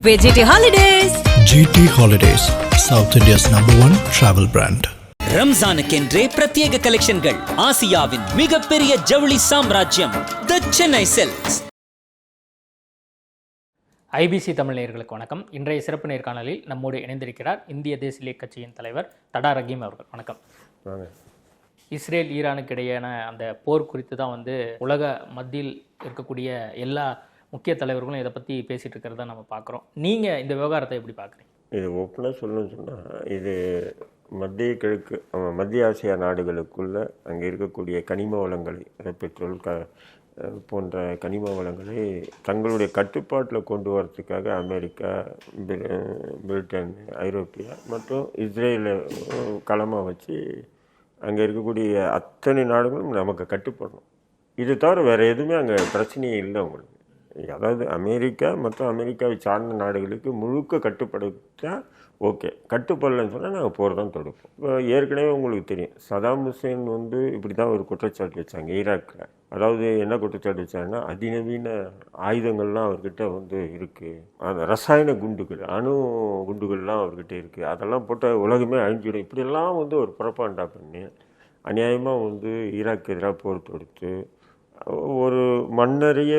GT Holidays. GT Holidays, South India's #1 travel brand. ரம்ஜானுக்கென்றே பிரத்யேக கலெக்ஷன்கள். ஆசியாவின் மிகப்பெரிய ஜவுளி சாம்ராஜ்யம் தி சென்னை சில்க்ஸ். ஐபிசி தமிழ் நேயர்களுக்கு வணக்கம். இன்றைய சிறப்பு நேர்காணலில் நம்மோடு இணைந்திருக்கிறார் இந்திய தேசிய கட்சியின் தலைவர் தடா ரஹீம் அவர்கள். வணக்கம். இஸ்ரேல் ஈரானுக்கு இடையேயான அந்த போர் குறித்து தான் உலக மத்தியில் இருக்கக்கூடிய எல்லா முக்கிய தலைவர்களும் இதை பற்றி பேசிகிட்டு இருக்கிறத நம்ம பார்க்குறோம். நீங்கள் இந்த விவகாரத்தை எப்படி பார்க்குறீங்க? இது ஓப்பனாக சொல்லணும்னு சொன்னால், இது மத்திய கிழக்கு மத்திய ஆசியா நாடுகளுக்குள்ளே அங்கே இருக்கக்கூடிய கனிம வளங்களை, பெட்ரோல் போன்ற கனிம வளங்களை தங்களுடைய கட்டுப்பாட்டில் கொண்டு வரத்துக்காக அமெரிக்கா, பிரிட்டன், ஐரோப்பியா மற்றும் இஸ்ரேலை களமாக வச்சு அங்கே இருக்கக்கூடிய அத்தனை நாடுகளும் நமக்கு கட்டுப்படணும். இது தவிர வேறு எதுவுமே அங்கே பிரச்சனையே இல்லை உங்களுக்கு. அதாவது அமெரிக்கா மற்றும் அமெரிக்காவை சார்ந்த நாடுகளுக்கு முழுக்க கட்டுப்படுத்தா ஓகே, கட்டுப்படலைன்னு சொன்னால் நாங்கள் போர் தான் தொடுப்போம். இப்போ ஏற்கனவே உங்களுக்கு தெரியும், சதாம் ஹுசேன் இப்படி தான் ஒரு குற்றச்சாட்டு வச்சாங்க ஈராக்கில். அதாவது என்ன குற்றச்சாட்டு வச்சாங்கன்னா, அதிநவீன ஆயுதங்கள்லாம் அவர்கிட்ட இருக்குது, அந்த ரசாயன குண்டுகள், அணு குண்டுகள்லாம் அவர்கிட்ட இருக்குது, அதெல்லாம் போட்ட உலகமே அழிஞ்சிடும், இப்படியெல்லாம் ஒரு புறப்பாண்டா பண்ணி அநியாயமாக ஈராக்கு எதிராக போர் தொடுத்து ஒரு மன்னரையே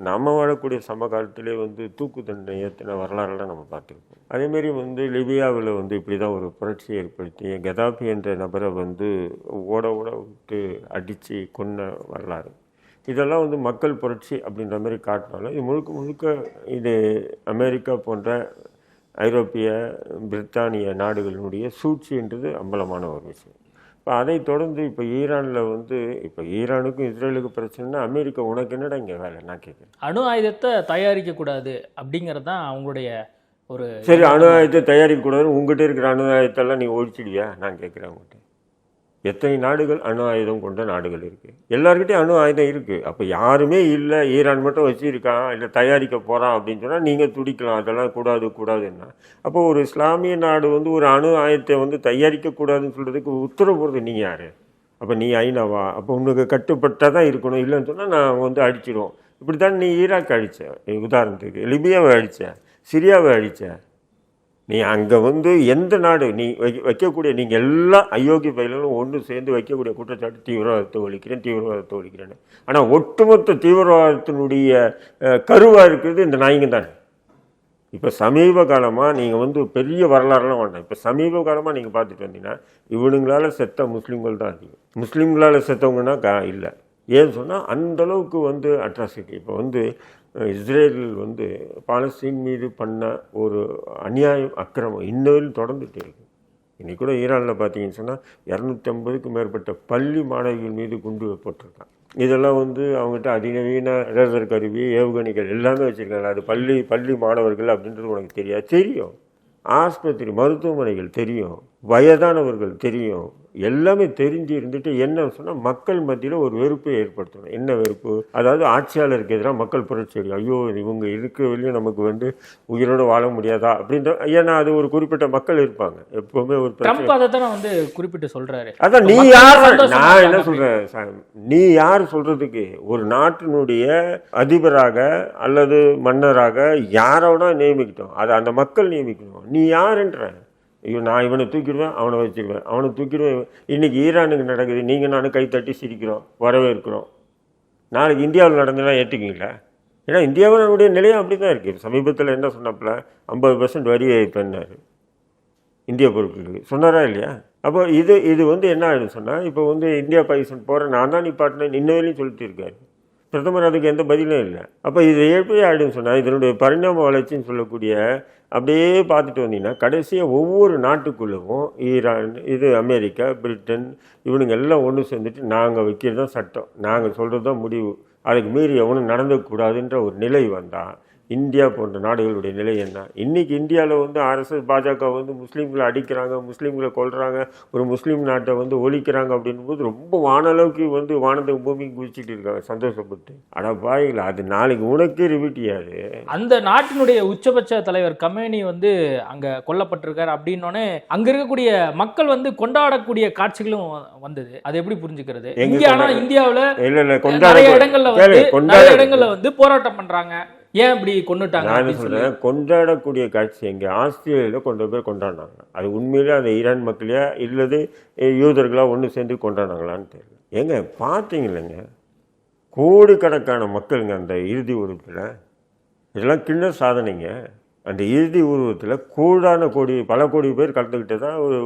நம்ம வாழக்கூடிய சமகாலத்திலே தூக்கு தண்டனை ஏற்றின வரலாறுலாம் நம்ம பார்த்துருக்கோம். அதேமாரி லிபியாவில் இப்படி தான் ஒரு புரட்சி ஏற்படுத்தி கதாபி என்ற நபரை ஓட விட்டு அடித்து கொன்ன வரலாறு. இதெல்லாம் மக்கள் புரட்சி அப்படின்ற மாதிரி காட்டினாலும் இது முழுக்க முழுக்க இது அமெரிக்கா போன்ற ஐரோப்பிய, பிரித்தானிய நாடுகளினுடைய சூழ்ச்சின்றது அம்பலமான ஒரு விஷயம். இப்போ அதை தொடர்ந்து இப்போ ஈரானில் இப்போ ஈரானுக்கும் இஸ்ரேலுக்கு பிரச்சனைனா, அமெரிக்கா உனக்கு என்னடா இங்கே வேலை நான் கேட்குறேன். அணு ஆயுதத்தை தயாரிக்கக்கூடாது அப்படிங்கிறது தான் அவங்களுடைய ஒரு. சரி, அணு ஆயுதத்தை தயாரிக்கக்கூடாதுன்னு உங்கள்கிட்ட இருக்கிற அணு ஆயுதத்தெல்லாம் நீ ஒழிச்சிடுவியா நான் கேட்குறேன். உங்கள்கிட்ட எத்தனை நாடுகள் அணு ஆயுதம் கொண்ட நாடுகள் இருக்குது? எல்லாருக்கிட்டையும் அணு ஆயுதம் இருக்குது. அப்போ யாருமே இல்லை, ஈரான் மட்டும் வச்சுருக்கான், இல்லை தயாரிக்க போகிறான் அப்படின்னு சொன்னால் நீங்கள் துடிக்கலாம், அதெல்லாம் கூடாதுன்னா. அப்போ ஒரு இஸ்லாமிய நாடு ஒரு அணு ஆயுதத்தை தயாரிக்கக்கூடாதுன்னு சொல்கிறதுக்கு உத்தரவு போடுறது நீங்கள் யார்? அப்போ நீ ஐநாவா? அப்போ உனக்கு கட்டுப்பட்டால் தான் இருக்கணும், இல்லைன்னு சொன்னால் நான் அடிச்சிடுவோம். இப்படி தான் நீ ஈராக் அடித்த, உதாரணத்துக்கு லிபியாவை அடித்த, சிரியாவை அடித்த. நீ அங்கே எந்த நாடு நீ வைக்கக்கூடிய, நீங்கள் எல்லா அயோக்கிய பயிலும் ஒன்று சேர்ந்து வைக்கக்கூடிய குற்றச்சாட்டு தீவிரவாதத்தை ஒழிக்கிறேன்னு. ஆனால் ஒட்டுமொத்த தீவிரவாதத்தினுடைய கருவாக இருக்கிறது இந்த நாய்ங்க தானே. இப்போ சமீப காலமாக நீங்கள் பெரிய வரலாறுலாம் வேண்டாம், இப்போ சமீப காலமாக நீங்கள் பார்த்துட்டு வந்தீங்கன்னா, இவனுங்களால் செத்த முஸ்லீம்கள் தான் அதிகம். முஸ்லீம்களால் செத்தவங்கன்னா இல்லை. ஏன்னு சொன்னால் அந்தளவுக்கு அட்ராசிட்டி. இப்போ இஸ்ரேல் பாலஸ்தீன் மீது பண்ண ஒரு அநியாயம், அக்கிரமம் இன்னும் தொடர்ந்துகிட்டே இருக்குது. இன்றைக்கி கூட ஈரானில் பார்த்தீங்கன்னு சொன்னால் 250க்கும் மேற்பட்ட பள்ளி மாணவிகள் மீது குண்டு போட்டிருக்காங்க. இதெல்லாம் அவங்ககிட்ட அதிநவீன ரேசர் கருவி, ஏவுகணைகள் எல்லாமே வச்சுருக்காங்க. அது பள்ளி மாணவர்கள் அப்படின்றது உனக்கு தெரியும். ஆஸ்பத்திரி, மருத்துவமனைகள் தெரியும், வயதானவர்கள் தெரியும், எல்லாமே தெரிஞ்சு இருந்துட்டு என்ன சொன்னால் மக்கள் மத்தியில் ஒரு வெறுப்பை ஏற்படுத்தணும். என்ன வெறுப்பு? அதாவது ஆட்சியாளருக்கு எதிராக மக்கள் புரட்சி, ஐயோ இவங்க இருக்கிற வெளியும் நமக்கு உயிரோடு வாழ முடியாதா அப்படின்ற. ஏன்னா அது ஒரு குறிப்பிட்ட மக்கள் இருப்பாங்க எப்பவுமே. ஒரு குறிப்பிட்டு சொல்றாரு. அதான் நீ யார்? நான் என்ன சொல்றேன், நீ யார் சொல்றதுக்கு? ஒரு நாட்டினுடைய அதிபராக அல்லது மன்னராக யாரோட நியமிக்கிட்டோம், அதை அந்த மக்கள் நியமிக்கணும். நீ யாருன்ற? ஐயோ நான் இவனை தூக்கிடுவேன், அவனை வச்சுக்குவேன், அவனை தூக்கிடுவேன். இன்றைக்கி ஈரானுக்கு நடக்குது, நீங்கள் நானும் கைத்தட்டி சிரிக்கிறோம், வரவேற்கிறோம். நாளைக்கு இந்தியாவில் நடந்ததுன்னா ஏற்றுக்குங்களா? ஏன்னா இந்தியாவினுடைய நிலையம் அப்படி தான் இருக்குது. சமீபத்தில் என்ன சொன்னப்பல 50% வரி ஏற்பண்ணார் இந்திய பொருட்களுக்கு, சொன்னாரா இல்லையா? அப்போ இது என்ன ஆகிடும் சொன்னால், இப்போ இந்தியா பாகிஸ்தான் போகிற நான் தான் நிப்பாட்டினேன் இன்னும் சொல்லிட்டு இருக்காரு பிரதமர். அதுக்கு எந்த பதிலும் இல்லை. அப்போ இது எப்படி ஆகிடும் சொன்னால், இதனுடைய பரிணாம வளர்ச்சின்னு சொல்லக்கூடிய அப்படியே பார்த்துட்டு வந்தீங்கன்னா, கடைசியாக ஒவ்வொரு நாட்டுக்குள்ளவும் ஈரான், அமெரிக்கா, பிரிட்டன், இவனுங்க எல்லாம் ஒன்று சேர்ந்துட்டு நாங்கள் வைக்கிறது தான் சட்டம், நாங்கள் சொல்கிறது தான் முடிவு, அதுக்கு மீறி எவனும் நடந்தக்கூடாதுன்ற ஒரு நிலை வந்தால் இந்தியா போன்ற நாடுகளுடைய நிலை என்ன? இன்றைக்கி இந்தியாவில் RSS பாஜக முஸ்லீம்களை அடிக்கிறாங்க, முஸ்லீம்களை கொல்றாங்க, ஒரு முஸ்லீம் நாட்டை ஒழிக்கிறாங்க அப்படின்போது ரொம்ப வானளவுக்கு வானத்துக்கு பூமிக்கு குதிச்சுட்டு இருக்காங்க சந்தோஷப்பட்டு. ஆனால் பாய்களா, அது நாளைக்கு உனக்கே ரிப்பீட்டியாது. அந்த நாட்டினுடைய உச்சபட்ச தலைவர் கமேனி அங்கே கொல்லப்பட்டிருக்காரு அப்படின்னோடனே அங்கே இருக்கக்கூடிய மக்கள் கொண்டாடக்கூடிய காட்சிகளும் வந்தது. அது எப்படி புரிஞ்சுக்கிறது? இந்தியாவில் நிறைய இடங்கள்ல போராட்டம் பண்றாங்க. ஏன் இப்படி கொண்டுட்டாங்க நான் அப்படின்னு சொல்லி. சொல்றேன், கொண்டாடக்கூடிய காட்சி எங்க ஆஸ்திரேலியாவில் கொண்டு போய் கொண்டாடினாங்க. அது உண்மையிலே அந்த ஈரான் மக்களையா இல்லது யூதர்களா ஒன்று சேர்ந்து கொண்டாடினாங்களான்னு தெரியல. ஏங்க பார்த்தீங்களேங்க, கோடிக்கணக்கான மக்களுங்க அந்த இறுதி உருவத்தில். இதெல்லாம் கிண்ண சாதனைங்க. அந்த இறுதி உருவத்தில் பல கோடி பேர் கலந்துக்கிட்டு தான் ஒரு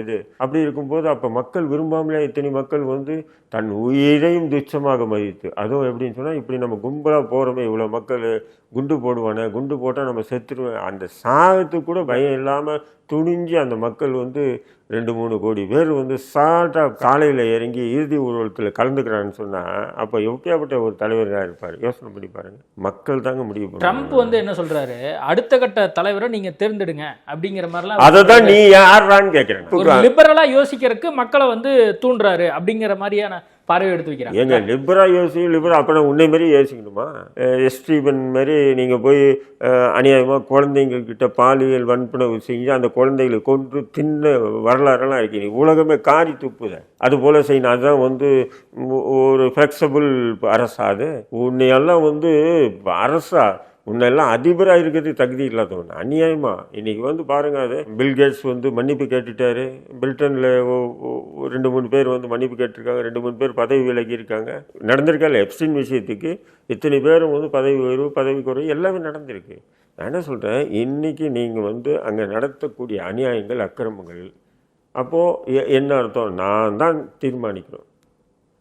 இது. அப்படி இருக்கும்போது அப்போ மக்கள் விரும்பாமலே இத்தனை மக்கள் வந்து தன் உயிரையும் துச்சமாக மதித்து, அதுவும் எப்படின்னு சொன்னால், இப்படி நம்ம கும்பலாக போகிறோமே, இவ்வளோ மக்கள் குண்டு போடுவானே, குண்டு போட்டால் நம்ம செத்துருவேன், அந்த சாகத்துக்கு கூட பயம் இல்லாமல் துணிஞ்சு அந்த மக்கள் வந்து 2-3 கோடி பேர் வந்து சாட்டாக காலையில் இறங்கி இறுதி ஊர்வலத்தில் கலந்துக்கிறான்னு சொன்னால், அப்போ எப்படியாப்பட்ட ஒரு தலைவராக இருப்பார்? யோசனை பண்ணி பாருங்க. மக்கள் தாங்க முடிவு பண்ணுவாங்க. ட்ரம்ப் வந்து என்ன சொல்றாரு, அடுத்த கட்ட தலைவரை நீங்க தேர்ந்தெடுங்க அப்படிங்கிற மாதிரிலாம். அதை தான் நீ யாரான்னு கேட்குறேன். ஒரு லிபரலா யோசிக்கிறதுக்கு மக்களை வந்து தூண்டுறாரு அப்படிங்கிற மாதிரியான பார்வை எடுத்து வைக்கிறாங்க. ஏங்க லிபரா அப்போ உன்னை மாரி யோசிக்கணுமா? ஸ்டீபன் மாதிரி நீங்கள் போய் அநியாயமாக குழந்தைங்கக்கிட்ட பாலியல் வன்புணர்வு செஞ்சு அந்த குழந்தைகளை கொன்று தின்ன வரலாறுலாம் இருக்கீங்க. உலகமே காரி துப்புத. அது போல் செய்யணும். அதுதான் வந்து ஒரு ஃப்ளெக்சிபிள் அரசா? அது உன்னையெல்லாம் வந்து அரசா, உன்னெல்லாம் அதிபராக இருக்கிறதுக்கு தகுதி இல்லாதவன். அநியாயமா இன்னைக்கு வந்து பாருங்க, அது பில்கேட்ஸ் வந்து மன்னிப்பு கேட்டுட்டாரு. பிரிட்டனில் 2-3 பேர் வந்து மன்னிப்பு கேட்டிருக்காங்க. 2-3 பேர் பதவி விலகி இருக்காங்க. நடந்திருக்கால எப்ஸ்டீன் விஷயத்துக்கு இத்தனை பேரும் வந்து பதவி உயர்வு, பதவி குறைவு எல்லாமே நடந்திருக்கு. நான் என்ன சொல்கிறேன், இன்னைக்கு நீங்கள் வந்து அங்கே நடத்தக்கூடிய அநியாயங்கள், அக்கிரமங்கள், அப்போது என்ன அர்த்தம்? நான் தான் தீர்மானிக்கிறோம்.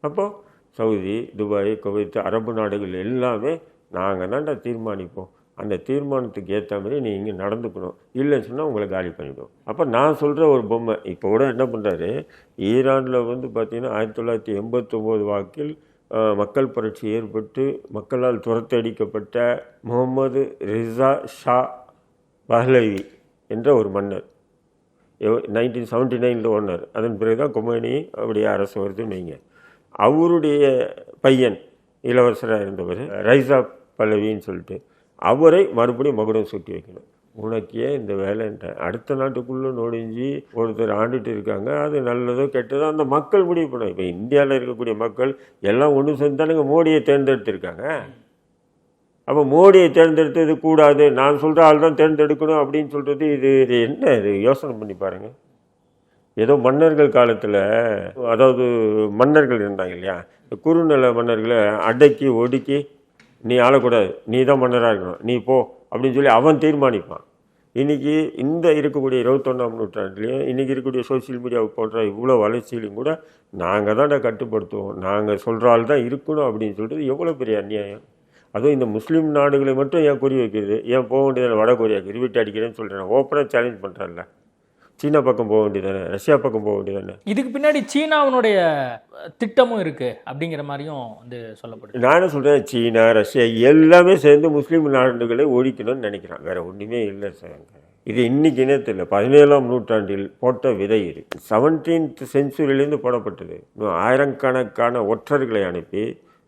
அப்போது சவுதி, துபாய், குவைத், அரபு நாடுகள் எல்லாமே நாங்கள் தான்டா தீர்மானிப்போம். அந்த தீர்மானத்துக்கு ஏற்ற மாதிரி நீங்கள் நடந்துக்கணும். இல்லைன்னு சொன்னால் உங்களை காலி பண்ணிவிடும். அப்போ நான் சொல்கிற ஒரு பொம்மை இப்போ கூட என்ன பண்ணுறாரு, ஈரானில் வந்து பார்த்திங்கன்னா 1989 வாக்கில் மக்கள் புரட்சி ஏற்பட்டு மக்களால் துரத்தடிக்கப்பட்ட முகமது ரிசா ஷா பஹ்லவி என்ற ஒரு மன்னர் 1979 ஓனர். அதன் பிறகு தான் கொமேனி அப்படியே அரசு வருதுன்னு வைங்க. அவருடைய பையன் இளவரசராக இருந்தவர் ரைசா பல்லவின்னு சொல்லிட்டு, அவரை மறுபடியும் மகுடம் சுட்டி வைக்கணும். உனக்கு ஏன் இந்த வேலைன்ற அடுத்த நாட்டுக்குள்ளே நொடிஞ்சு ஒருத்தர் ஆண்டுட்டு இருக்காங்க. அது நல்லதோ கெட்டதோ அந்த மக்கள் முடிவு பண்ணும். இப்போ இந்தியாவில் இருக்கக்கூடிய மக்கள் எல்லாம் ஒன்று சேர்ந்தானுங்க மோடியை தேர்ந்தெடுத்திருக்காங்க. அப்போ மோடியை தேர்ந்தெடுத்தது கூடாது, நான் சொல்கிற ஆள் தான் தேர்ந்தெடுக்கணும் அப்படின்னு சொல்கிறது, இது என்ன? இது யோசனை பண்ணி பாருங்கள். ஏதோ மன்னர்கள் காலத்தில், அதாவது மன்னர்கள் இருந்தாங்க இல்லையா, குறுநில மன்னர்களை அடக்கி ஒடுக்கி, நீ ஆளக்கூடாது, நீ தான் மன்னராக இருக்கணும், நீ போ அப்படின்னு சொல்லி அவன் தீர்மானிப்பான். இன்றைக்கி இந்த இருக்கக்கூடிய 21ஆம் நூற்றாண்டுலேயும் இன்றைக்கி இருக்கக்கூடிய சோசியல் மீடியா போன்ற இவ்வளோ வளர்ச்சியிலையும் கூட நாங்கள் தான் கட்டுப்படுத்துவோம், நாங்கள் சொல்கிற ஆள் தான் இருக்கணும் அப்படின்னு சொல்கிறது எவ்வளோ பெரிய அநியாயம். அதுவும் இந்த முஸ்லீம் நாடுகளை மட்டும் ஏன் குறி வைக்கிறது? ஏன் போக வேண்டியதில்லை வட கொரியாவுக்கு ரிவிட்டு அடிக்கிறேன்னு சொல்கிறேன். ஓப்பனாக சேலஞ்ச் பண்ணுறாருல. சீனா பக்கம் போக வேண்டியதானே, ரஷ்யா பக்கம் போக வேண்டியதானே. இதுக்கு பின்னாடி சீனாவுடைய திட்டமும் இருக்கு அப்படிங்கிற மாதிரியும் வந்து சொல்லப்படுது. நானும் சொல்கிறேன், சீனா, ரஷ்யா எல்லாமே சேர்ந்து முஸ்லீம் நாடுகளை ஒழிக்கணும்னு நினைக்கிறான். வேற ஒன்றுமே இல்லை சார். இது இன்னைக்கு இனத்தில் 17ஆம் நூற்றாண்டில் போட்ட விதை. இது 17th செஞ்சுரியிலேருந்து போடப்பட்டது. இன்னும் ஆயிரக்கணக்கான ஒற்றர்களை அனுப்பி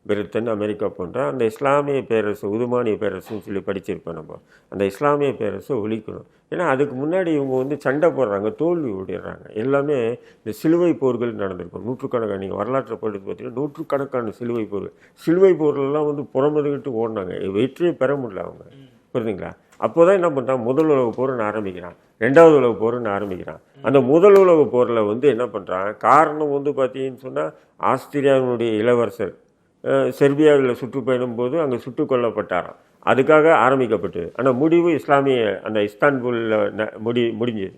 பிரிட்டன், அமெரிக்கா போன்ற அந்த இஸ்லாமிய பேரரசு, உதுமானிய பேரரசுன்னு சொல்லி படிச்சிருப்போம் நம்ம, அந்த இஸ்லாமிய பேரரசை ஒழிக்கணும். ஏன்னா அதுக்கு முன்னாடி இவங்க வந்து சண்டை போடுறாங்க, தோல்வி ஓடிடுறாங்க. எல்லாமே இந்த சிலுவை போர்கள் நடந்திருக்கும். நூற்றுக்கணக்கான, நீங்கள் வரலாற்றை படித்து பார்த்தீங்கன்னா நூற்றுக்கணக்கான சிலுவை போர்கள். சிலுவை போர்களெல்லாம் வந்து புறமதுகிட்டு ஓடினாங்க, வெற்றியை பெற முடியல அவங்க. புரியுதுங்களா? அப்போ தான் என்ன பண்ணுறான், முதல் உலக போர்னு ஆரம்பிக்கிறான், 2வது உலக போர்னு ஆரம்பிக்கிறான். அந்த முதல் உலக போரில் வந்து என்ன பண்ணுறான், காரணம் வந்து பார்த்தீங்கன்னு சொன்னால், ஆஸ்திரியாவினுடைய இளவரசர் செர்பியாவில் சுற்றுப்பயணம் போது அங்கே சுட்டுக் கொல்லப்பட்டாராம். அதுக்காக ஆரம்பிக்கப்பட்டது. ஆனால் முடிவு இஸ்லாமிய அந்த இஸ்தான்புல்லில் முடிஞ்சது.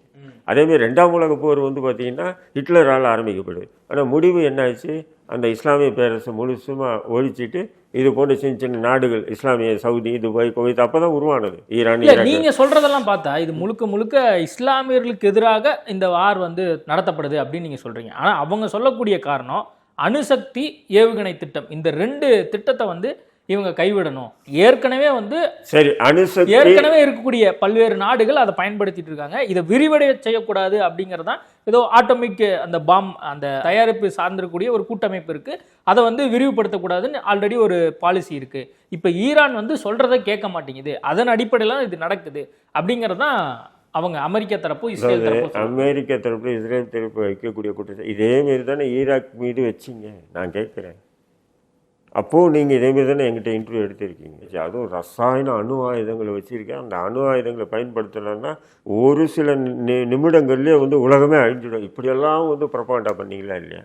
அதேமாதிரி 2ஆம் உலக போர் வந்து பார்த்திங்கன்னா ஹிட்லரால் ஆரம்பிக்கப்படுது. ஆனால் முடிவு என்ன ஆச்சு, அந்த இஸ்லாமிய பேரரசை முழுசுமாக ஒழிச்சிட்டு இது போன்ற சின்ன சின்ன நாடுகள், இஸ்லாமிய சவுதி, துபாய், குவைத் அப்போ தான் உருவானது. ஈரான். நீங்கள் சொல்கிறதெல்லாம் பார்த்தா இது முழுக்க முழுக்க இஸ்லாமியர்களுக்கு எதிராக இந்த வார் வந்து நடத்தப்படுது அப்படின்னு நீங்கள் சொல்கிறீங்க. ஆனால் அவங்க சொல்லக்கூடிய காரணம் அணுசக்தி ஏவுகணை திட்டம். இந்த 2 திட்டத்தை வந்து இவங்க கைவிடணும். ஏற்கனவே வந்து சரி, அணுசக்தி ஏற்கனவே இருக்கக்கூடிய பல்வேறு நாடுகள் அதை பயன்படுத்திட்டு இருக்காங்க. இதை விரிவடைய செய்யக்கூடாது அப்படிங்கிறதான் ஏதோ ஆட்டோமிக் அந்த பாம் அந்த தயாரிப்பு சார்ந்திருக்கக்கூடிய ஒரு கூட்டமைப்பு இருக்கு. அதை வந்து விரிவுபடுத்தக்கூடாதுன்னு ஆல்ரெடி ஒரு பாலிசி இருக்கு. இப்போ ஈரான் வந்து சொல்றதை கேட்க மாட்டேங்குது, அதன் அடிப்படையில் இது நடக்குது அப்படிங்கிறதான் அவங்க அமெரிக்க தரப்பு, இஸ்ரேல் தரப்பு. அமெரிக்க தரப்பு, இஸ்ரேல் தரப்பு வைக்கக்கூடிய குற்றச்சாட்டு இதே மாரி தானே ஈராக் மீது வச்சிங்க. நான் கேட்குறேன், அப்போது நீங்கள் இதேமாரி தானே எங்கிட்ட இன்டர்வியூ எடுத்திருக்கீங்க. அதுவும் ரசாயன அணு ஆயுதங்களை வச்சுருக்கேன். அந்த அணு ஆயுதங்களை பயன்படுத்தலைன்னா ஒரு சில நிமிடங்கள்லேயே வந்து உலகமே அழிஞ்சிடும். இப்படியெல்லாம் வந்து ப்ரொபகண்டா பண்ணீங்களா இல்லையா?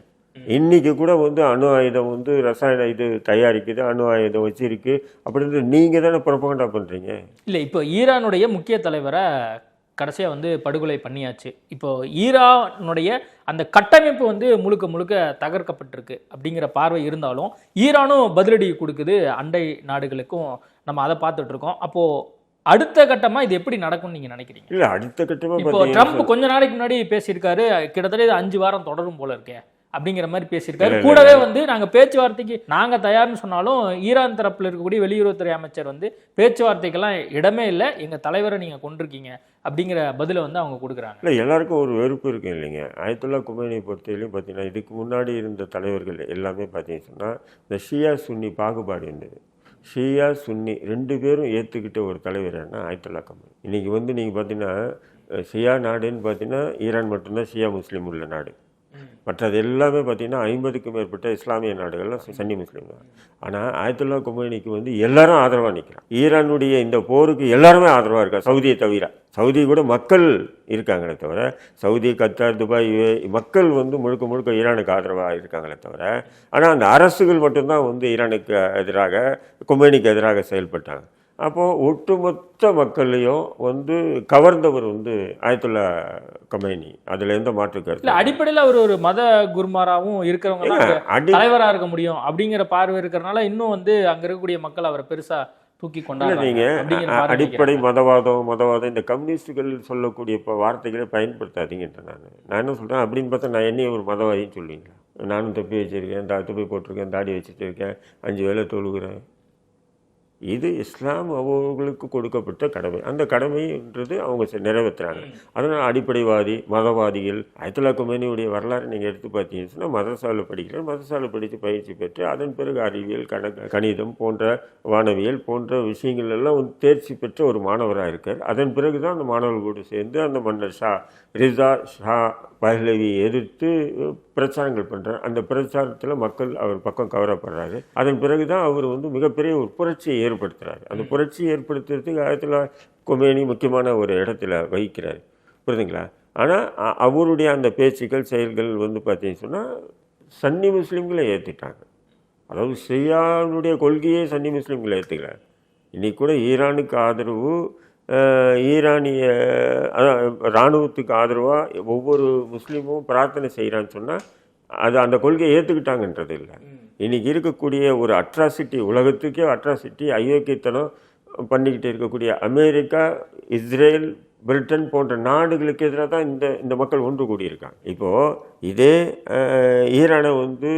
இன்றைக்கி கூட வந்து அணு ஆயுதம் வந்து ரசாயன இது தயாரிக்குது, அணு ஆயுதம் வச்சிருக்கு அப்படின்னு நீங்கள் தானே ப்ரொபகண்டா பண்ணுறீங்க. இல்லை, இப்போ ஈரானுடைய முக்கிய தலைவரை கடைசியாக வந்து படுகொலை பண்ணியாச்சு. இப்போ ஈரானுடைய அந்த கட்டமைப்பு வந்து முழுக்க முழுக்க தகர்க்கப்பட்டிருக்கு அப்படிங்கிற பார்வை இருந்தாலும் ஈரானும் பதிலடி கொடுக்குது அண்டை நாடுகளுக்கும். நம்ம அதை பார்த்துட்டு இருக்கோம். அப்போது அடுத்த கட்டமாக இது எப்படி நடக்கும்னு நீங்கள் நினைக்கிறீங்க? இல்லை, அடுத்த கட்டமாக இப்போ ட்ரம்ப் கொஞ்ச நாளைக்கு முன்னாடி பேசியிருக்காரு, கிட்டத்தட்ட இது 5 வாரம் தொடரும் போல இருக்கே அப்படிங்கிற மாதிரி பேசியிருக்காரு. கூடவே வந்து நாங்கள் பேச்சுவார்த்தைக்கு நாங்கள் தயார்னு சொன்னாலும் ஈரான் தரப்பில் இருக்கக்கூடிய வெளியுறவுத்துறை அமைச்சர் வந்து பேச்சுவார்த்தைக்கெல்லாம் இடமே இல்லை, எங்கள் தலைவரை நீங்கள் கொண்டிருக்கீங்க அப்படிங்கிற பதிலை வந்து அவங்க கொடுக்குறாங்க. இல்லை, எல்லாருக்கும் ஒரு வெறுப்பு இருக்கு இல்லைங்க. ஆயத்துல்லா குமைனியை பொறுத்தவரையிலும் பார்த்தீங்கன்னா இதுக்கு முன்னாடி இருந்த தலைவர்கள் எல்லாமே பார்த்தீங்கன்னு சொன்னால் இந்த ஷியா சுன்னி பாகுபாடு இருந்தது. ஷியா சுன்னி 2 பேரும் ஏற்றுக்கிட்ட ஒரு தலைவர்னா ஆயத்துல்லா குமைனி. இன்றைக்கி வந்து நீங்கள் பார்த்தீங்கன்னா ஷியா நாடுன்னு பார்த்தீங்கன்னா ஈரான் மட்டும்தான் ஷியா முஸ்லீம் உள்ள நாடு. மற்றது எல்லாமே பார்த்தீங்கன்னா 50க்கும் மேற்பட்ட இஸ்லாமிய நாடுகள்லாம் சன்னி முஸ்லீம் தான். ஆனால் ஆயத்துல்லா குமைனிக்கு வந்து எல்லாரும் ஆதரவாக நிற்கிறான். ஈரானுடைய இந்த போருக்கு எல்லாருமே ஆதரவாக இருக்கா, சவுதியை தவிர. சவுதி கூட மக்கள் இருக்காங்களே தவிர, சவுதி, கத்தார், துபாய் மக்கள் வந்து முழுக்க முழுக்க ஈரானுக்கு ஆதரவாக இருக்காங்களே தவிர, ஆனால் அந்த அரசுகள் மட்டும்தான் வந்து ஈரானுக்கு எதிராக, குமைனிக்கு எதிராக செயல்பட்டாங்க. அப்போது ஒட்டுமொத்த மக்களையும் வந்து கவர்ந்தவர் வந்து ஆயத்துல்லா குமைனி. அதில் எந்த மாற்று கருத்து அடிப்படையில் அவர் ஒரு மத குருமாராவும் இருக்கிறவங்க தலைவராக இருக்க முடியும் அப்படிங்கிற பார்வை இருக்கிறனால இன்னும் வந்து அங்கே இருக்கக்கூடிய மக்கள் அவரை பெருசாக தூக்கி கொண்டாடுறாங்க. நீங்கள் அடிப்படை மதவாதம் இந்த கம்யூனிஸ்டுகள் சொல்லக்கூடிய வார்த்தைகளை பயன்படுத்தாதீங்கன்ற நான் என்ன சொல்கிறேன் அப்படின்னு பார்த்தா நான் என்னையும் ஒரு மதவாதின்னு சொல்லுவீங்களா? நானும் தொப்பி வச்சுருக்கேன், தொப்பி போட்டிருக்கேன், தாடி வச்சுட்டு இருக்கேன், 5 வேளை தொழுகிறேன். இது இஸ்லாம் அவர்களுக்கு கொடுக்கப்பட்ட கடமை. அந்த கடமைன்றது அவங்க நிறைவேற்றுறாங்க. அதனால் அடிப்படைவாதி மதவாதிகள் ஆயத்துல்லா குமைனியுடைய வரலாறு நீங்கள் எடுத்து பார்த்தீங்கன்னு சொன்னால் மதரசாவில் படிக்கிறேன், மதரசாவில் படித்து பயிற்சி பெற்று அதன் பிறகு அறிவியல், கணிதம் போன்ற வானவியல் போன்ற விஷயங்கள் எல்லாம் தேர்ச்சி பெற்ற ஒரு மாணவராக இருக்கார். அதன் பிறகு தான் அந்த மாணவர்களோடு சேர்ந்து அந்த மன்னர் ரிசா ஷா பஹ்லவியை எதிர்த்து பிரச்சாரங்கள் பண்ணுறார். அந்த பிரச்சாரத்தில் மக்கள் அவர் பக்கம் கவரப்படுறாரு. அதன் பிறகு தான் அவர் வந்து மிகப்பெரிய ஒரு புரட்சியை ஏற்படுத்துகிறார். அந்த புரட்சியை ஏற்படுத்துறதுக்கு ஆயத்துல்லா குமைனி முக்கியமான ஒரு இடத்துல வகிக்கிறார். புரியுதுங்களா? ஆனால் அவருடைய அந்த பேச்சுக்கள் செயல்கள் வந்து பார்த்தீங்கன்னு சொன்னால் சன்னி முஸ்லீம்களை ஏற்றுட்டாங்க. அதாவது ஷியாவுடைய கொள்கையே சன்னி முஸ்லீம்களை ஏற்றுக்கிறார். இன்றைக்கி கூட ஈரானுக்கு ஆதரவு, ஈரானிய இராணுவத்துக்கு ஆதரவாக ஒவ்வொரு முஸ்லீமும் பிரார்த்தனை செய்கிறான்னு சொன்னால் அது அந்த கொள்கையை ஏற்றுக்கிட்டாங்கன்றது இல்லை. இன்றைக்கி இருக்கக்கூடிய ஒரு அட்ராசிட்டி, உலகத்துக்கே அட்ராசிட்டி, அயோக்கியத்தனம் பண்ணிக்கிட்டு இருக்கக்கூடிய அமெரிக்கா, இஸ்ரேல், பிரிட்டன் போன்ற நாடுகளுக்கு எதிராக தான் இந்த மக்கள் ஒன்று கூடியிருக்காங்க. இப்போது இதே ஈரானை வந்து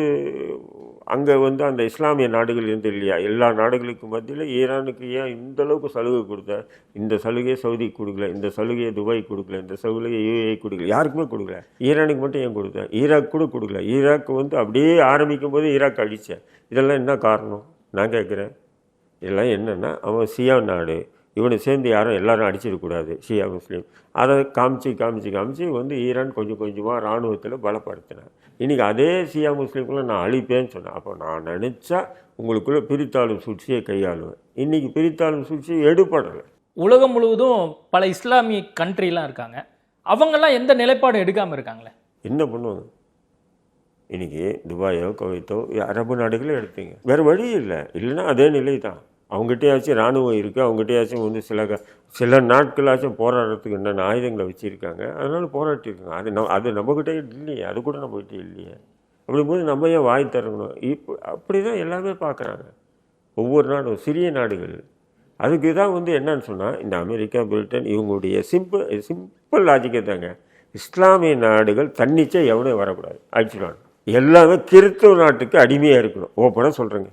அங்கே வந்து அந்த இஸ்லாமிய நாடுகள் இருந்து இல்லையா, எல்லா நாடுகளுக்கும் மத்தியில் ஈரானுக்கு ஏன் இந்தளவுக்கு சலுகை கொடுத்த? இந்த சலுகையை சவுதி கொடுக்கல, இந்த சலுகையை துபாய் கொடுக்கல, இந்த சலுகையை யூஏஇ கொடுக்கல, யாருக்குமே கொடுக்கல. ஈரானுக்கு மட்டும் ஏன் கொடுத்த? ஈராக் கூட கொடுக்கல. ஈராக் வந்து அப்படியே ஆரம்பிக்கும் போது ஈராக் அடித்தேன். இதெல்லாம் என்ன காரணம் நான் கேட்குறேன். இதெல்லாம் என்னென்னா அவன் ஷியா நாடு, இவனை சேர்ந்து யாரும் எல்லாரும் அடிச்சிடக்கூடாது, ஷியா முஸ்லீம். அதை காமிச்சு வந்து ஈரான் கொஞ்சம் கொஞ்சமாக இராணுவத்தில் பலப்படுத்தினேன். இன்றைக்கி அதே ஷியா முஸ்லீம்களை நான் அழிப்பேன்னு சொன்னேன். அப்போ நான் நினச்சா உங்களுக்குள்ளே பிரித்தாளும் சூழ்ச்சியை கையாளுவேன். இன்றைக்கி பிரித்தாளும் சூழ்ச்சியை எடுப்படலை. உலகம் முழுவதும் பல இஸ்லாமிய கண்ட்ரிலாம் இருக்காங்க, அவங்கெல்லாம் எந்த நிலைப்பாடும் எடுக்காமல் இருக்காங்களே, என்ன பண்ணுவாங்க? இன்றைக்கி துபாயோ குவைத்தோ அரபு நாடுகளே எடுத்தீங்க, வேறு வழி இல்லை. இல்லைன்னா அதே நிலை தான். அவங்ககிட்டயாச்சும் இராணுவம் இருக்குது, அவங்ககிட்டயாச்சும் வந்து சில நாட்களாச்சும் போராடுறதுக்கு என்னென்ன ஆயுதங்களை வச்சுருக்காங்க, அதனால் போராட்டிருக்காங்க. அது நம்மக்கிட்டே இல்லையே, அது கூட நம்மகிட்ட இல்லையே. அப்படிங்கும்போது நம்ம ஏன் வாய் தரணும்? அப்படி தான் எல்லாமே பார்க்குறாங்க ஒவ்வொரு நாடும், சிறிய நாடுகள். அதுக்கு தான் வந்து என்னன்னு சொன்னால் இந்த அமெரிக்கா, பிரிட்டன் இவங்களுடைய சிம்பிள் லாஜிக்கே தாங்க. இஸ்லாமிய நாடுகள் தன்னிச்சை எவனே வரக்கூடாது, அடிச்சுடுவாங்க. எல்லாமே கிறிஸ்துவ நாட்டுக்கு அடிமையாக இருக்கணும். ஓப்பனாக சொல்கிறேங்க,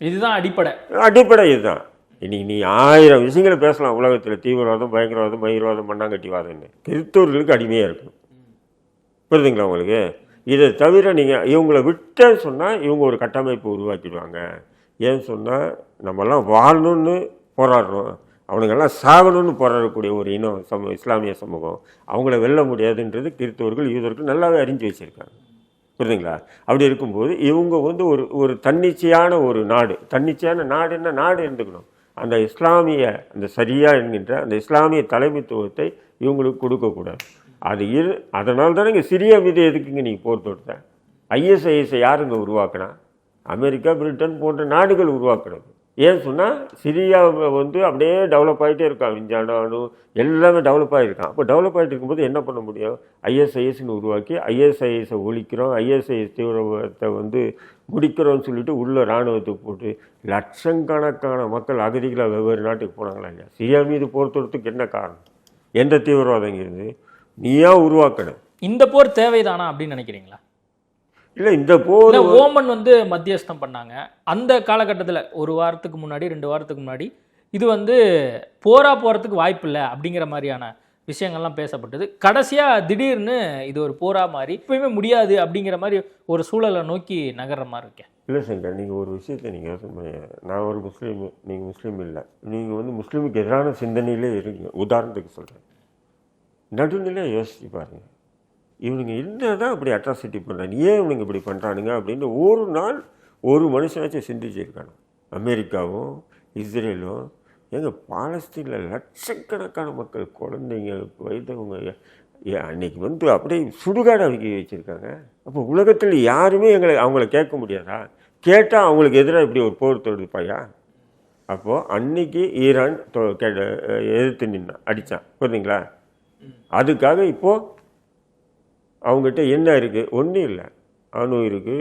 இதுதான் அடிப்படை இதுதான். இன்னைக்கு நீ 1000 விஷயங்களை பேசலாம் உலகத்தில், தீவிரவாதம், பயங்கரவாதம், மயிர்வாதம், மண்ணாங்கட்டிவாதம்னு. கிறிஸ்தவர்களுக்கு அடிமையாக இருக்கணும். புரியுதுங்களா உங்களுக்கு? இதை தவிர நீங்கள் இவங்களை விட்டேன்னு சொன்னால் இவங்க ஒரு கட்டமைப்பு உருவாக்கிடுவாங்க. ஏன்னு சொன்னால் நம்மெல்லாம் வாழணும்னு போராடுறோம், அவனுங்கெல்லாம் சாகணும்னு போராடக்கூடிய ஒரு இனம் இஸ்லாமிய சமூகம். அவங்கள வெல்ல முடியாதுன்றது கிறிஸ்தவர்கள், யூதர்கள் நல்லாவே அறிஞ்சு வச்சுருக்காங்க. புரியுதுங்களா? அப்படி இருக்கும்போது இவங்க வந்து ஒரு தன்னிச்சையான ஒரு நாடு, தன்னிச்சையான நாடுன்னா நாடு இருந்துக்கணும். அந்த இஸ்லாமிய அந்த சரியா என்கின்ற அந்த இஸ்லாமிய தலைமைத்துவத்தை இவங்களுக்கு கொடுக்கக்கூடாது. அதனால தானே இங்கே சிரியா மீது எதுக்குங்க நீங்கள் போர் தொடுத்த? ஐஎஸ்ஐஎஸை யாருங்க உருவாக்கினா? அமெரிக்கா, பிரிட்டன் போன்ற நாடுகள் உருவாக்குறது. ஏன்னு சொன்னால் சிரியாவை வந்து அப்படியே டெவலப் ஆகிட்டே இருக்கான், விஞ்ஞானம் எல்லாமே டெவலப் ஆகிருக்கான். அப்போ டெவலப் ஆகிட்டு இருக்கும்போது என்ன பண்ண முடியும்? ஐஎஸ்ஐஎஸ்ன்னு உருவாக்கி ஐஎஸ்ஐஎஸை ஒழிக்கிறோம், ஐஎஸ்ஐஎஸ் தீவிரவாதத்தை வந்து முடிக்கிறோம்னு சொல்லிட்டு உள்ள இராணுவத்துக்கு போட்டு லட்சக்கணக்கான மக்கள் அகதிகளாக வெவ்வேறு நாட்டுக்கு போனாங்களா இல்லையா? சிரியா மீது போர் தொடுறதுக்கு என்ன காரணம்? எந்த தீவிரவாதம் இருந்து நீயா உருவாக்கணும்? இந்த போர் தேவைதானா அப்படின்னு நினைக்கிறீங்களா? இல்லை, இந்த போர் ஓமன் வந்து மத்தியஸ்தம் பண்ணாங்க அந்த காலகட்டத்தில், ஒரு வாரத்துக்கு முன்னாடி 2 வாரத்துக்கு முன்னாடி. இது வந்து போரா போகிறதுக்கு வாய்ப்பு இல்லை அப்படிங்கிற மாதிரியான விஷயங்கள்லாம் பேசப்பட்டது. கடைசியாக திடீர்னு இது ஒரு போரா மாதிரி இப்போயுமே முடியாது அப்படிங்கிற மாதிரி ஒரு சூழலை நோக்கி நகர்ற மாதிரி இருக்கேன். இல்லை சங்கர், நீங்கள் ஒரு விஷயத்தை நீங்கள் நான் ஒரு முஸ்லீம், நீங்கள் முஸ்லீம் இல்லை, நீங்கள் வந்து முஸ்லீமுக்கு எதிரான சிந்தனையிலே இருக்கீங்க. உதாரணத்துக்கு சொல்கிறேன், நடுநிலையாக யோசிச்சு பாருங்கள். இவனுங்க என்ன தான் இப்படி அட்ராசிட்டி பண்ணுறாங்க, ஏன் இவனுங்க இப்படி பண்ணுறானுங்க அப்படின்னு ஒரு நாள் ஒரு மனுஷனாச்சும் சிந்திச்சிருக்கானு. அமெரிக்காவும் இஸ்ரேலும் எங்கள் பாலஸ்தீனில் லட்சக்கணக்கான மக்கள், குழந்தைங்க, வயதவங்க அன்னைக்கு வந்து அப்படியே சுடுகாடு அவங்க வச்சுருக்காங்க. அப்போ உலகத்தில் யாருமே அவங்கள கேட்க முடியாதா? கேட்டால் அவங்களுக்கு எதிராக இப்படி ஒரு போர் தொடுப்பாயா? அப்போது அன்னைக்கு ஈரான் எதிர்த்து நின்று அடித்தான், புரியுதுங்களா? அதுக்காக இப்போது அவங்ககிட்ட என்ன இருக்குது? ஒன்றும் இல்லை. அணு இருக்குது,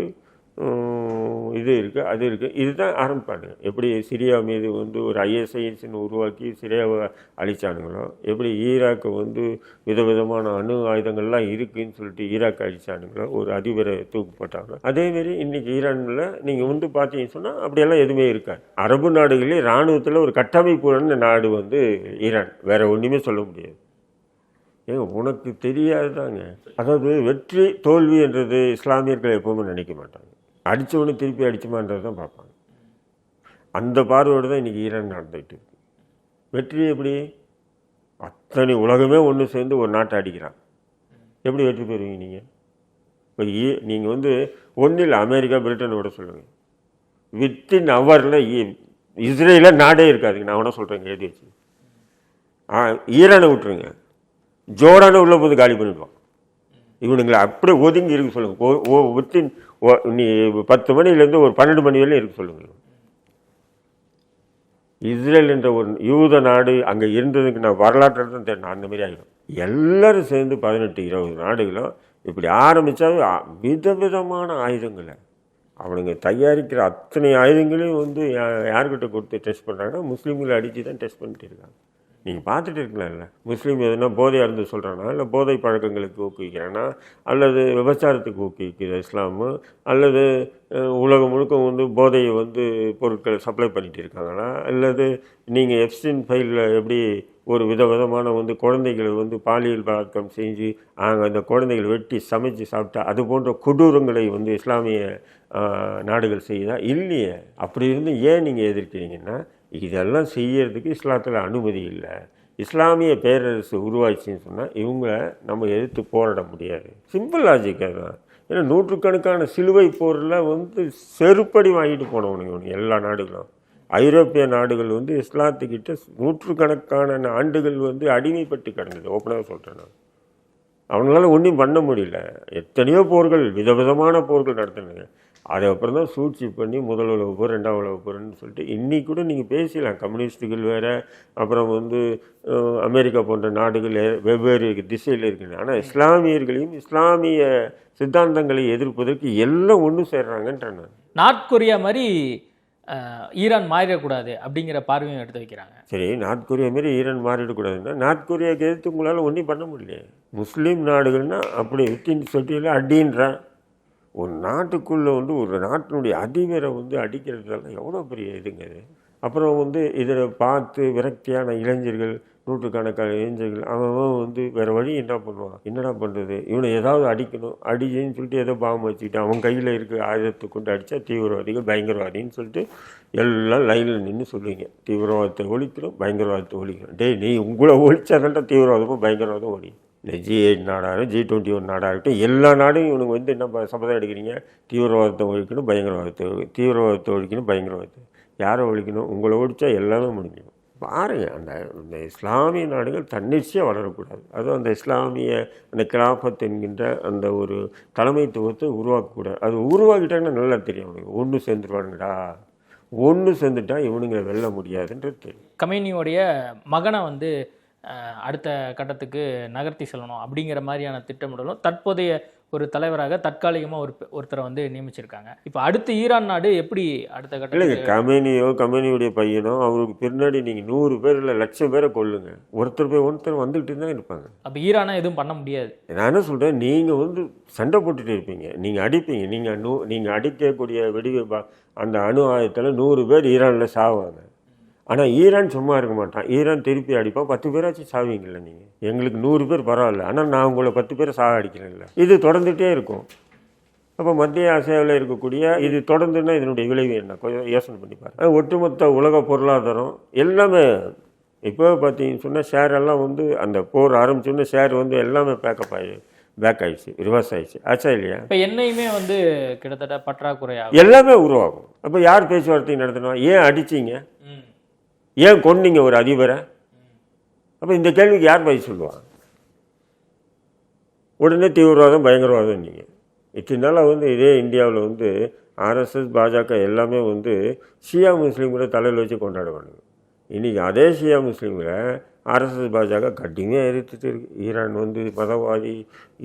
இது இருக்குது, அது இருக்குது. இதுதான் ஆரம்பிப்பானுங்க. எப்படி சிரியா மீது வந்து ஒரு ஐஎஸ்ஐஎஸ்ன்னு உருவாக்கி சிரியாவை அழிச்சானுங்களோ, எப்படி ஈராக்கு வந்து விதவிதமான அணு ஆயுதங்கள்லாம் இருக்குதுன்னு சொல்லிட்டு ஈராக் அழிச்சானுங்களோ, ஒரு அதிபரை தூக்கு போட்டாங்க. அதேமாரி இன்றைக்கி ஈரானில் நீங்கள் வந்து பார்த்தீங்கன்னு சொன்னால் அப்படியெல்லாம் எதுவுமே இருக்காது. அரபு நாடுகளே இராணுவத்தில் ஒரு கட்டமைப்புடன் நாடு வந்து ஈரான், வேறு ஒன்றுமே சொல்ல முடியாது. ஏங்க உனக்கு தெரியாதுதாங்க. அதாவது வெற்றி தோல்வி என்றது இஸ்லாமியர்கள் எப்பவுமே நினைக்க மாட்டாங்க. அடித்தவொன்னு திருப்பி அடிச்சுமான்றது தான் பார்ப்பாங்க. அந்த பார்வையோடு தான் இன்றைக்கி ஈரான் நடந்துகிட்டு இருக்கு. வெற்றி எப்படி? அத்தனை உலகமே ஒன்று சேர்ந்து ஒரு நாட்டை அடிக்கிறான். எப்படி வெற்றி பெறுவீங்க நீங்கள்? இப்போ நீங்கள் வந்து ஒன்றும் இல்லை, அமெரிக்கா, பிரிட்டனோட சொல்லுங்கள், வித்தின் ஹவரில் இஸ்ரேலில் நாடே இருக்காதுங்க. நான் ஒன்றும் சொல்கிறேங்க, எழுதி வச்சு. ஈரானை விட்டுருங்க, ஜோர்டானை உள்ள போது காலி பண்ணிடுவான். இவனுங்களை அப்படியே ஒதுங்கி இருக்க சொல்லுங்கள். வித்தின் நீ 10 மணிலேருந்து ஒரு 12 மணி வரையும் இருக்க சொல்லுங்கள். இஸ்ரேல் என்ற ஒரு யூத நாடு அங்கே இருந்ததுக்கு நான் வரலாற்றில் தான் தெரியும். அந்த மாதிரி ஆகிடும். எல்லோரும் சேர்ந்து 18-20 நாடுகளும் இப்படி ஆரம்பித்தாவே விதவிதமான ஆயுதங்களை அவனுங்க தயாரிக்கிற அத்தனை ஆயுதங்களையும் வந்து யார்கிட்ட கொடுத்து டெஸ்ட் பண்ணுறாங்கன்னா முஸ்லீம்களை அடித்து தான் டெஸ்ட் பண்ணிட்டு இருக்காங்க. நீங்கள் பார்த்துட்டு இருக்கலாம்ல, முஸ்லீம் எதுனா போதையாக இருந்து சொல்கிறானா, இல்லை போதை பழக்கங்களுக்கு ஊக்குவிக்கிறானா, அல்லது விபச்சாரத்துக்கு ஊக்குவிக்குது இஸ்லாமு, அல்லது உலகம் முழுக்க வந்து போதையை வந்து பொருட்களை சப்ளை பண்ணிகிட்டு இருக்காங்களா, அல்லது நீங்கள் எப்ஸ்டின் ஃபைலில் எப்படி ஒரு விதவிதமான வந்து குழந்தைகளை வந்து பாலியல் பழக்கம் செஞ்சு அந்த குழந்தைகளை வெட்டி சமைச்சு சாப்பிட்டா அது போன்ற கொடூரங்களை வந்து இஸ்லாமிய நாடுகள் செய்யுதா? இல்லையே. அப்படி இருந்து ஏன் நீங்கள் எதிர்க்கிறீங்கன்னா, இதெல்லாம் செய்யறதுக்கு இஸ்லாத்தில் அனுமதி இல்லை. இஸ்லாமிய பேரரசு உருவாச்சுன்னு சொன்னால் இவங்கள நம்ம எதிர்த்து போராட முடியாது. சிம்பிள் லாஜிக்காக தான். ஏன்னா நூற்றுக்கணக்கான சிலுவை போரில் வந்து செருப்படி வாங்கிட்டு போனவனுங்க எல்லா நாடுகளும். ஐரோப்பிய நாடுகள் வந்து இஸ்லாத்துக்கிட்ட நூற்றுக்கணக்கான ஆண்டுகள் வந்து அடிமைப்பட்டு கிடந்தது. ஓப்பனாக சொல்கிறேன் நான். அவங்களால ஒன்றும் பண்ண முடியல. எத்தனையோ போர்கள், விதவிதமான போர்கள் நடத்தினாங்க. அதுக்கப்புறம் தான் சூழ்ச்சி பண்ணி முதல் உலக போர், 2ஆம் உலக போர்ன்னு சொல்லிட்டு இன்றைக்கி கூட நீங்கள் பேசலாம். கம்யூனிஸ்ட்டுகள் வேறு, அப்புறம் வந்து அமெரிக்கா போன்ற நாடுகள் வெவ்வேறு திசையில் இருக்குங்க. ஆனால் இஸ்லாமியர்களையும் இஸ்லாமிய சித்தாந்தங்களை எதிர்ப்பதற்கு எல்லாம் ஒன்று சேர்றாங்கன்றாங்க. நார்த் கொரியா மாதிரி ஈரான் மாறிடக்கூடாது அப்படிங்கிற பார்வையும் எடுத்து வைக்கிறாங்க. சரி, நார்த் கொரியா மாரி ஈரான் மாறிடக்கூடாதுன்னா நார்த் கொரியாவுக்கு எதிர்த்து உங்களால் ஒன்றும் பண்ண முடியல. முஸ்லீம் நாடுகள்னால் அப்படி வித்தின் சொல்லியில் அடின்றான். ஒரு நாட்டுக்குள்ளே வந்து ஒரு நாட்டினுடைய அதிபரை வந்து அடிக்கிறதுலாம் எவ்வளோ பெரிய இதுங்க இது. அப்புறம் வந்து இதில் பார்த்து விரக்தியான இளைஞர்கள், நூற்றுக்கணக்கான இளைஞர்கள், அவன் வந்து வேறு வழி என்ன பண்ணுவான்? என்னடா பண்ணுறது? இவனை ஏதாவது அடிக்கணும், அடிச்சின்னு சொல்லிட்டு ஏதோ பாம்பு வச்சுக்கிட்டு அவன் கையில் இருக்க ஆயுதத்தை கொண்டு அடித்தா தீவிரவாதிகள், பயங்கரவாதின்னு சொல்லிட்டு எல்லாம் லைனில் நின்று சொல்லுவீங்க. தீவிரவாதத்தை ஒழிக்கிறோம், பயங்கரவாதத்தை ஒழிக்கிறோம். டேய், நீ உங்களை ஒழிச்சாதான்டா தீவிரவாதமும் பயங்கரவாதம் ஒழியும். இந்த G8 நாடாக G21 நாடாக இருக்கட்டும், எல்லா நாடும் இவனுக்கு வந்து என்ன சபதம் எடுக்கிறீங்க? தீவிரவாதத்தை ஒழிக்கணும், தீவிரவாதத்தை ஒழிக்கணும், பயங்கரவாதத்தை யாரை ஒழிக்கணும்? உங்களை ஒழிச்சா எல்லாமே முடிஞ்சிடும். பாருங்கள், அந்த இஸ்லாமிய நாடுகள் தன்னிச்சையாக வளரக்கூடாது. அதுவும் அந்த இஸ்லாமிய அந்த கிலாஃபத் என்கின்ற அந்த ஒரு தலைமைத்துவத்தை உருவாக்கக்கூடாது. அது உருவாக்கிட்டாங்கன்னா நல்லா தெரியும் அவனுக்கு. ஒன்று சேர்ந்துருவானுங்கடா, ஒன்று சேர்ந்துட்டா இவனுங்களை வெல்ல முடியாதுன்றது தெரியும். கமேனியோடைய மகனை வந்து அடுத்த கட்டத்துக்கு நகர்த்தி செல்லணும் அப்படிங்கிற மாதிரியான திட்டமிடலும் தற்போதைய ஒரு தலைவராக தற்காலிகமாக ஒருத்தரை வந்து நியமிச்சிருக்காங்க. இப்போ அடுத்து ஈரான் நாடு எப்படி அடுத்த கட்டம்? இல்லைங்க, கமேனியுடைய பையனோ அவருக்கு பின்னாடி நீங்கள் 100 பேர் இல்லை 1,00,000 பேரை கொல்லுங்க, ஒருத்தர் வந்துக்கிட்டு தான் இருப்பாங்க. அப்போ ஈரானை எதுவும் பண்ண முடியாது. நான் என்ன சொல்கிறேன், நீங்கள் வந்து சண்டை போட்டுட்டு இருப்பீங்க, நீங்கள் அடிப்பீங்க, நீங்கள் அடிக்கக்கூடிய அந்த அணு ஆயுதத்தில் 100 பேர் ஈரானில் சாவாங்க. ஆனால் ஈரான் சும்மா இருக்க மாட்டான், ஈரான் திருப்பி அடிப்பான். 10 பேராச்சும் சாவீங்கள்ல நீங்கள். எங்களுக்கு 100 பேர் பரவாயில்ல, ஆனால் நான் உங்களை 10 பேரை சாக அடிக்கிறேன்ல. இது தொடர்ந்துகிட்டே இருக்கும். அப்போ மத்திய ஆசியாவில் இருக்கக்கூடிய இது தொடர்ந்துன்னா இதனுடைய விளைவு என்ன கொஞ்சம் யோசனை பண்ணி பாருங்க. ஒட்டுமொத்த உலக பொருளாதாரம் எல்லாமே இப்போ பார்த்தீங்கன்னு சொன்னால் ஷேர் எல்லாம் வந்து அந்த போர் ஆரம்பிச்சோன்னா ஷேர் வந்து எல்லாமே பேக்கப் பேக் ஆயிடுச்சு, ரிவர்ஸ் ஆயிடுச்சு. ஆச்சா இல்லையா? இப்போ எண்ணெயுமே வந்து கிட்டத்தட்ட பற்றாக்குறையாக எல்லாமே உருவாகும். அப்போ யார் பேச்சுவார்த்தை நடத்தணும்? ஏன் அடிச்சிங்க? ஏன் கொன்னீங்க ஒரு அதிபரை? அப்போ இந்த கேள்விக்கு யார் பதில் சொல்லுவாங்க? உடனே தீவிரவாதம் பயங்கரவாதம். நீங்கள் இத்தனை நாளாக வந்து இதே இந்தியாவில் வந்து ஆர்எஸ்எஸ் பாஜக எல்லாமே வந்து ஷியா முஸ்லீம்களை தலையில் வச்சு கொண்டாடுவாங்க. இன்றைக்கி அதே ஷியா முஸ்லீம்களை ஆர்எஸ்எஸ் பாஜக கடுமையாக எதிர்த்துட்டு இருக்கு. ஈரான் வந்து மதவாதி,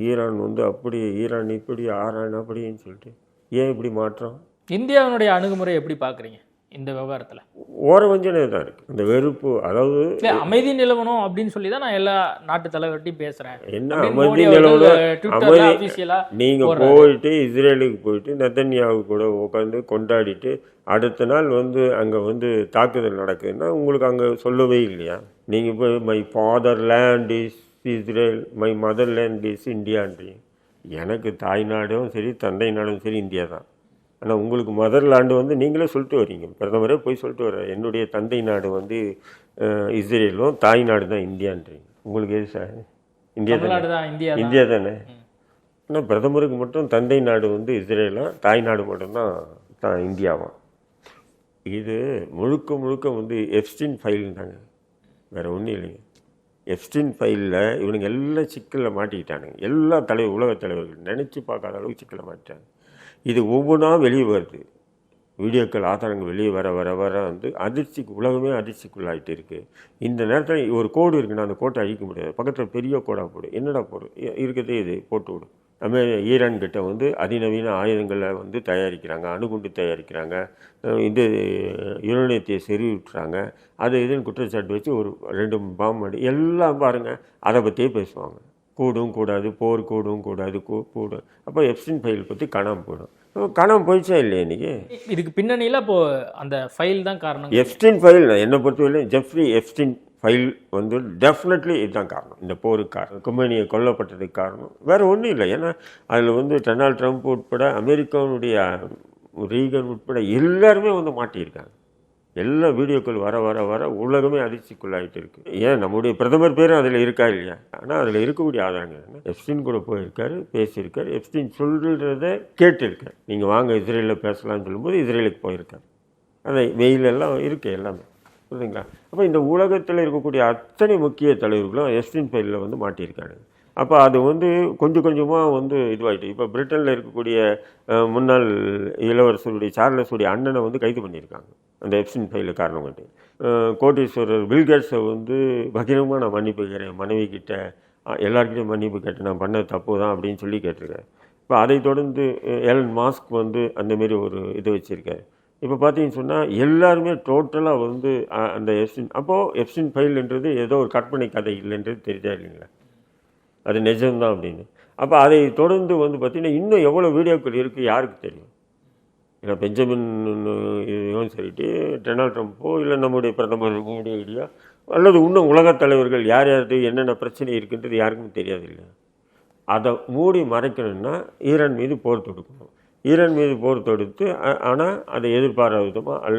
ஈரான் வந்து அப்படி, ஈரான் இப்படி, ஆரான் அப்படின்னு சொல்லிட்டு. ஏன் இப்படி மாற்றம்? இந்தியாவினுடைய அணுகுமுறை எப்படி பார்க்குறீங்க இந்த விவகாரத்தில்? ஓரவஞ்சனை தான் இருக்குது, அந்த வெறுப்பு. அதாவது அமைதி நிலவணும் அப்படின்னு சொல்லி தான் நான் எல்லா நாட்டு தலைவர்கிட்டையும் பேசுகிறேன். என்ன அமைதி நிலவணும்? நீங்கள் போயிட்டு இஸ்ரேலுக்கு போயிட்டு நெத்தன்யாவு கூட உட்காந்து கொண்டாடிட்டு அடுத்த நாள் வந்து அங்கே வந்து தாக்குதல் நடக்குதுன்னா உங்களுக்கு அங்கே சொல்லவே இல்லையா? நீங்கள் போய் my father land is Israel, my mother land is இந்தியான்றீங்க. எனக்கு தாய்நாடும் சரி தந்தை நாடும் சரி இந்தியா தான். ஆனால் உங்களுக்கு மதர்லாண்டு வந்து நீங்களே சொல்லிட்டு வரீங்க, பிரதமரே போய் சொல்லிட்டு வர, என்னுடைய தந்தை நாடு வந்து இஸ்ரேலும் தாய்நாடு தான் இந்தியான்றீங்க. உங்களுக்கு எது சார்? இந்தியா தானே? இந்தியா தானே? ஆனால் பிரதமருக்கு மட்டும் தந்தை நாடு வந்து இஸ்ரேலும், தாய்நாடு மட்டும்தான் இந்தியாவாம். இது முழுக்க வந்து எப்ஸ்டீன் ஃபைல்னாங்க, வேறு ஒன்றும் இல்லைங்க. எப்ஸ்டீன் ஃபைலில் இவனுங்க எல்லாம் சிக்கலில் மாட்டிக்கிட்டானுங்க. எல்லா உலக தலைவர்கள் நினச்சி பார்க்காத அளவுக்கு சிக்கலில் மாட்டிட்டாங்க. இது ஒவ்வொன்றா வெளியே வருது, வீடியோக்கள் ஆதாரங்கள் வெளியே வர வர வர வந்து உலகமே அதிர்ச்சிக்குள்ளாகிட்டு இருக்குது. இந்த நேரத்தில் ஒரு கோடு இருக்குன்னா அந்த கோட்டை அழிக்க முடியாது, பக்கத்தில் பெரிய கோடாக போடு, என்னடா போடு இருக்கிறதே இது போட்டு விடும். ஈரான் கிட்ட வந்து அதிநவீன ஆயுதங்களை வந்து தயாரிக்கிறாங்க, அணுகுண்டு தயாரிக்கிறாங்க, இது யுரேனியத்தை செறிவிட்டுறாங்க, அது இதுன்னு குற்றச்சாட்டு வச்சு ஒரு 2 பாம்பு அடி எல்லாம் பாருங்கள் அதை பற்றியே பேசுவாங்க. கூடும் கூடாது, போர் கூடும் கூடாது, கூடும். அப்போ எப்ஸ்டீன் ஃபைல் பற்றி காணாமல் போயிடும். காணாமல் போயிடுச்சா இல்லையா? இன்றைக்கி இதுக்கு பின்னணியில் இப்போது அந்த ஃபைல் தான் காரணம். எப்ஸ்டீன் ஃபைல் என்னை பொறுத்தவரையிலும் ஜெஃப்ரி எப்ஸ்டீன் ஃபைல் வந்து டெஃபினெட்லி இதுதான் காரணம், இந்த போருக்கு காரணம், கொமேனியை கொல்லப்பட்டதுக்கு காரணம். வேறு ஒன்றும் இல்லை. ஏன்னா அதில் வந்து டொனால்ட் ட்ரம்ப் உட்பட அமெரிக்காவுடைய ரீகன் உட்பட எல்லாருமே வந்து மாட்டியிருக்காங்க. எல்லா வீடியோக்கள் வர வர வர உலகமே அதிர்ச்சிக்குள்ளாகிட்டு இருக்குது. ஏன் நம்முடைய பிரதமர் பேரும் அதில் இருக்கா இல்லையா? ஆனால் அதில் இருக்கக்கூடிய ஆதாரங்கள் என்ன? எப்ஸ்டீன் கூட போயிருக்காரு, பேசியிருக்காரு, எப்ஸ்டீன் சொல்கிறத கேட்டிருக்காரு. நீங்கள் வாங்க இஸ்ரேலில் பேசலாம்னு சொல்லும்போது இஸ்ரேலுக்கு போயிருக்காரு. அந்த மெயிலெல்லாம் இருக்குது எல்லாமே, புரியுதுங்களா? அப்போ இந்த உலகத்தில் இருக்கக்கூடிய அத்தனை முக்கிய தலைவர்களும் எப்ஸ்டீன் ஃபைலில் வந்து மாட்டியிருக்காங்க. அப்போ அது வந்து கொஞ்சம் கொஞ்சமாக வந்து இதுவாகிட்டு இப்போ பிரிட்டனில் இருக்கக்கூடிய முன்னாள் இளவரசருடைய சார்லஸுடைய அண்ணனை வந்து கைது பண்ணியிருக்காங்க அந்த எப்ஸ்டீன் ஃபைலில் காரணம் கண்டு. கோட்டீஸ்வரர் பில்கேட்ஸை வந்து பகிரமாக நான் மன்னிப்பு கேட்குறேன், மனைவி கிட்ட எல்லாருக்கிட்டையும் மன்னிப்பு கேட்டேன், நான் பண்ண தப்பு தான் அப்படின்னு சொல்லி கேட்டிருக்கேன். இப்போ அதை தொடர்ந்து எலன் மாஸ்க் வந்து அந்தமாரி ஒரு இது வச்சுருக்காரு. இப்போ பார்த்தீங்கன்னு சொன்னால் எல்லாருமே டோட்டலாக வந்து அந்த எப்ஸ்டீன், அப்போது எப்ஸ்டீன் ஃபைல்ன்றது ஏதோ ஒரு கற்பனை கதை இல்லைன்றது தெரிஞ்சா இல்லைங்களா? அது நிஜம்தான் அப்படின்னு. அப்போ அதை தொடர்ந்து வந்து பார்த்திங்கன்னா இன்னும் எவ்வளோ வீடியோக்கள் இருக்குது யாருக்கு தெரியும்? ஏன்னா பெஞ்சமின் இதுவும் சரிட்டு டொனால்ட் ட்ரம்ப்போ இல்லை நம்முடைய பிரதமர் மோடியோ அல்லது இன்னும் உலகத் தலைவர்கள் யார் யாருக்கு என்னென்ன பிரச்சனை இருக்குன்றது யாருக்கும் தெரியாது இல்லை. அதை மூடி மறைக்கணும்னா ஈரான் மீது போர் தொடுக்கணும். ஈரான் மீது போர் தொடுத்து, ஆனால் அதை எதிர்பாராத விதமாக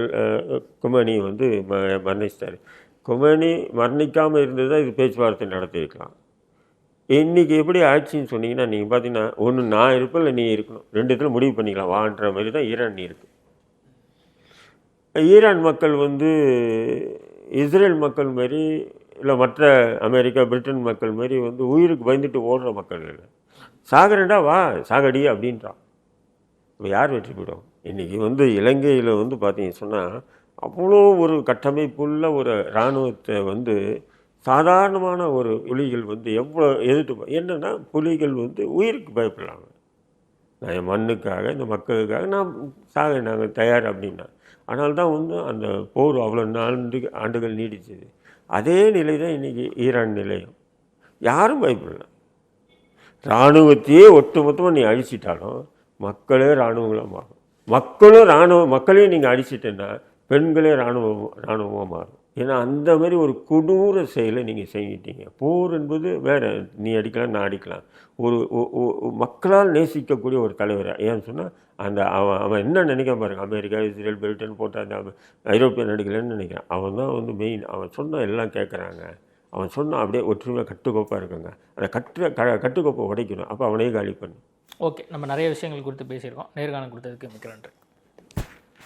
கொமேனி வந்து மரணிச்சிட்டார். கொமேனி மரணிக்காமல் இருந்தது தான் இது பேச்சுவார்த்தை நடத்தியிருக்கலாம். இன்றைக்கி எப்படி ஆட்சின்னு சொன்னீங்கன்னா நீங்கள் பார்த்தீங்கன்னா ஒன்று நான் இருப்பேன் இல்லை நீ இருக்கணும், ரெண்டு இடத்துல முடிவு பண்ணிக்கலாம் வான்ற மாதிரி தான் ஈரான் இருக்குது. ஈரான் மக்கள் வந்து இஸ்ரேல் மக்கள் மாதிரி இல்லை மற்ற அமெரிக்கா பிரிட்டன் மக்கள் மாதிரி வந்து உயிருக்கு பயந்துட்டு ஓடுற மக்கள் இல்லை. சாகரண்டா வா சாகடி அப்படின்றான். இப்போ யார் வெற்றி பெறும்? இன்றைக்கி வந்து இலங்கையில் வந்து பார்த்தீங்க சொன்னால் அவ்வளோ ஒரு கட்டமைப்புள்ள ஒரு இராணுவத்தை வந்து சாதாரணமான ஒரு புலிகள் வந்து எவ்வளோ எதிர்த்து என்னென்னா புலிகள் வந்து உயிருக்கு பயப்படலாங்க. நான் என் மண்ணுக்காக இந்த மக்களுக்காக நாங்கள் தயார் அப்படின்னா. ஆனால் தான் வந்து அந்த போர் அவ்வளோ ஆண்டுகள் நீடிச்சது. அதே நிலை தான் இன்றைக்கி ஈரான் நிலையம். யாரும் பயப்படலாம். இராணுவத்தையே ஒட்டுமொத்தமாக நீ அழிச்சிட்டாலும் மக்களே இராணுவங்களாக மாறும். மக்களையும் நீங்கள் அழிச்சிட்டேன்னா பெண்களே இராணுவமாக மாறும். ஏன்னா அந்த மாதிரி ஒரு கொடூர செயலை நீங்கள் செஞ்சிட்டீங்க. போர் என்பது வேறு, நீ அடிக்கலாம் நான் அடிக்கலாம். ஒரு மக்களால் நேசிக்கக்கூடிய ஒரு தலைவர். ஏன்னு சொன்னால் அந்த அவன் என்ன நினைக்க பாருங்க, அமெரிக்கா இஸ்ரேல் பிரிட்டன் போட்ட அந்த ஐரோப்பிய நாடுகள்னு நினைக்கிறான். அவன் தான் வந்து மெயின். அவன் சொன்னால் எல்லாம் கேட்குறாங்க. அவன் சொன்னால் அப்படியே ஒற்றுமையாக கட்டுக்கோப்பாக இருக்காங்க. அந்த கட்டுக்கோப்பை உடைக்கணும். அப்போ அவனையே காலி பண்ணும். ஓகே, நம்ம நிறைய விஷயங்கள் குறித்து பேசியிருக்கோம். நேர்காணல் கொடுத்ததுக்கு மிக்க நன்றி.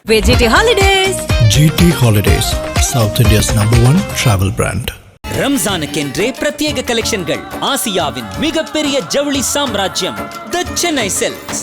GT Holidays. GT Holidays, South India's #1 travel brand. ரம்ஜானுக்கென்றே பிரத்யேக கலெக்ஷன்கள். ஆசியாவின் மிகப்பெரிய ஜவுளி சாம்ராஜ்யம் தி சென்னை சில்க்ஸ்.